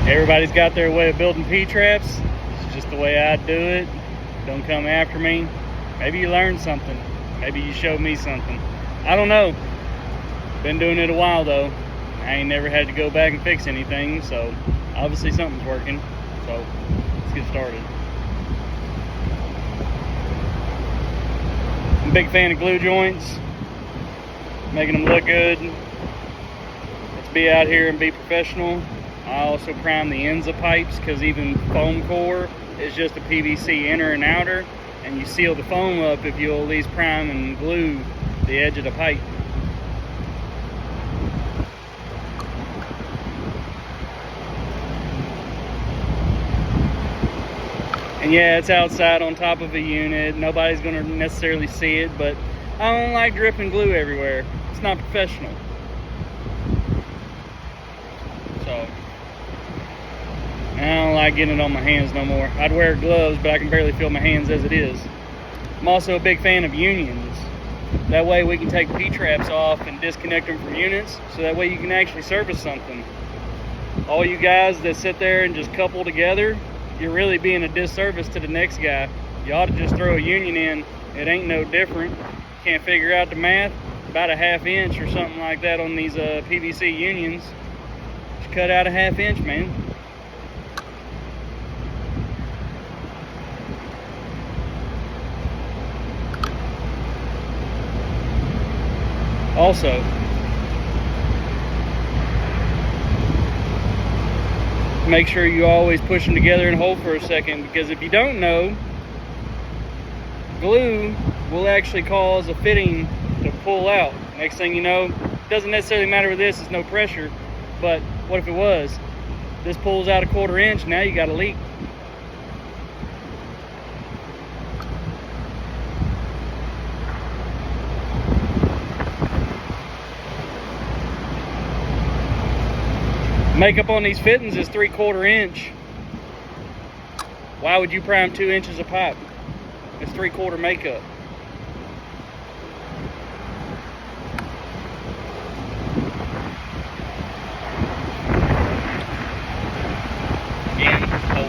Everybody's got their way of building P-traps. It's just the way I do it. Don't come after me. Maybe you learned something. Maybe you showed me something. I don't know. Been doing it a while though. I ain't never had to go back and fix anything, so obviously something's working. So let's get started. I'm a big fan of glue joints, making them look good. Let's be out here and be professional. I also prime the ends of pipes, because even foam core is just a PVC inner and outer, and you seal the foam up if you'll at least prime and glue the edge of the pipe. And yeah, it's outside on top of a unit. Nobody's going to necessarily see it, but I don't like dripping glue everywhere. It's not professional. So, I don't like getting it on my hands no more. I'd wear gloves, but I can barely feel my hands as it is. I'm also a big fan of unions. That way we can take P-traps off and disconnect them from units, so that way you can actually service something. All you guys that sit there and just couple together, you're really being a disservice to the next guy. You ought to just throw a union in. It ain't no different. Can't figure out the math? About a 1/2 inch or something like that on these PVC unions. Just cut out a 1/2 inch, man. Also, make sure you always push them together and hold for a second, because if you don't know, glue will actually cause a fitting to pull out. Next thing you know, it doesn't necessarily matter with this, it's no pressure, but what if it was? This pulls out a 1/4 inch, now you got a leak. Makeup on these fittings is 3/4 inch. Why would you prime 2 inches of pipe? It's 3/4 makeup. Again, hold.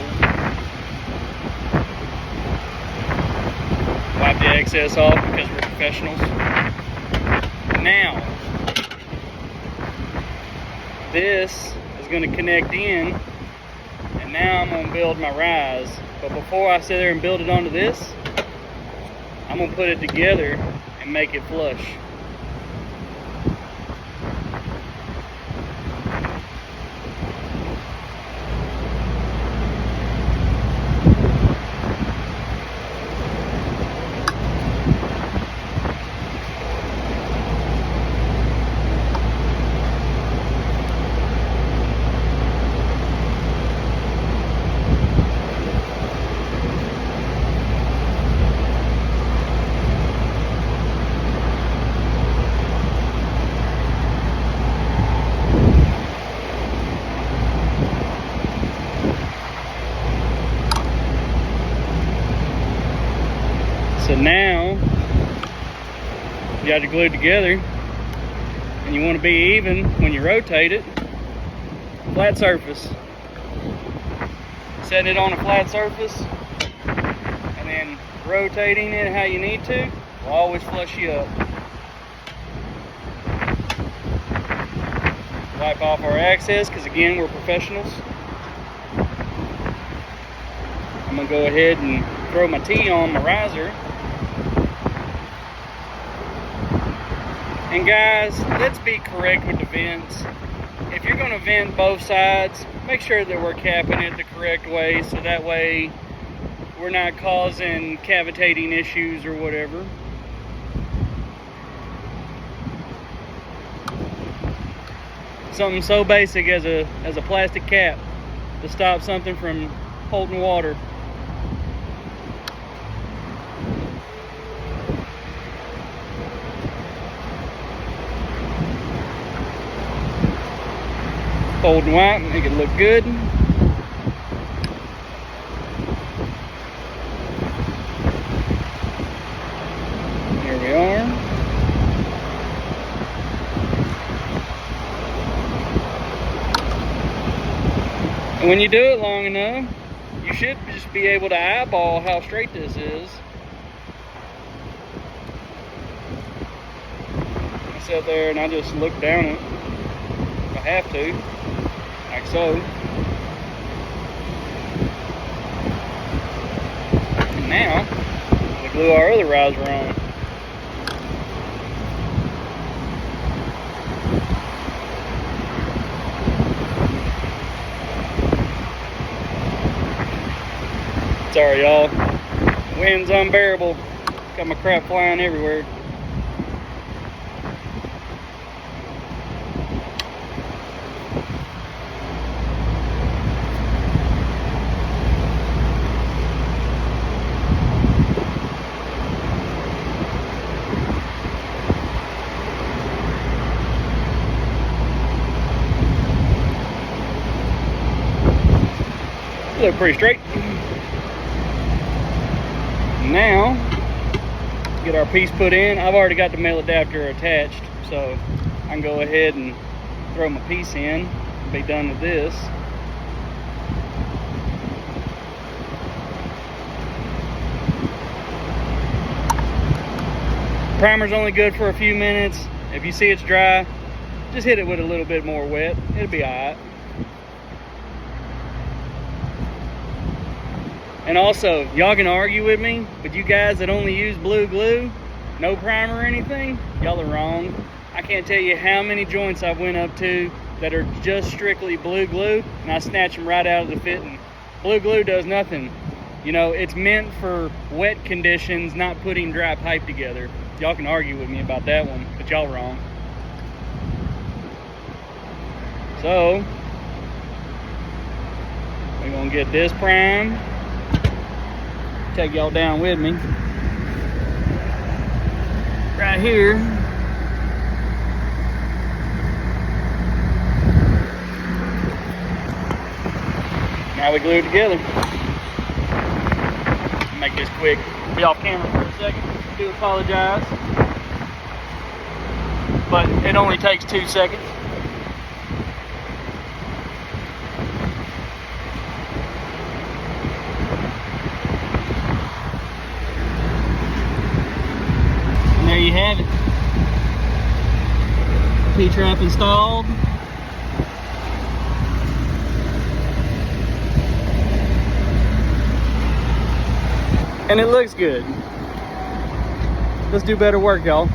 Wipe the excess off because we're professionals. Now, this is going to connect in, and now I'm going to build my rise. But before I sit there and build it onto this, I'm going to put it together and make it flush. So now, you got it glued together, and you want to be even when you rotate it. Flat surface. Setting it on a flat surface, and then rotating it how you need to will always flush you up. Wipe off our excess, because again, we're professionals. I'm going to go ahead and throw my T on my riser. And guys, let's be correct with the vents. If you're going to vent both sides, make sure that we're capping it the correct way, so that way we're not causing cavitating issues or whatever. Something so basic as a plastic cap to stop something from holding water. Fold and wipe, make it look good. Here we are. And when you do it long enough, you should just be able to eyeball how straight this is. I sit there and I just look down it. If I have to, like so. And now, we glue our other riser on. Sorry, y'all. Wind's unbearable. Got my crap flying everywhere. Look pretty straight. Now, get our piece put in. I've already got the male adapter attached, so I can go ahead and throw my piece in and be done with this. Primer's only good for a few minutes. If you see it's dry, just hit it with a little bit more wet. It'll be alright. And also, y'all can argue with me, but you guys that only use blue glue, no primer or anything, y'all are wrong. I can't tell you how many joints I've went up to that are just strictly blue glue, and I snatch them right out of the fitting. Blue glue does nothing. You know, it's meant for wet conditions, not putting dry pipe together. Y'all can argue with me about that one, but y'all wrong. So, we're gonna get this primed. Take y'all down with me. Right here. Now we glue it together. Make this quick. Be off camera for a second. I do apologize. But it only takes 2 seconds. There you have it. P-trap installed. And it looks good. Let's do better work, y'all.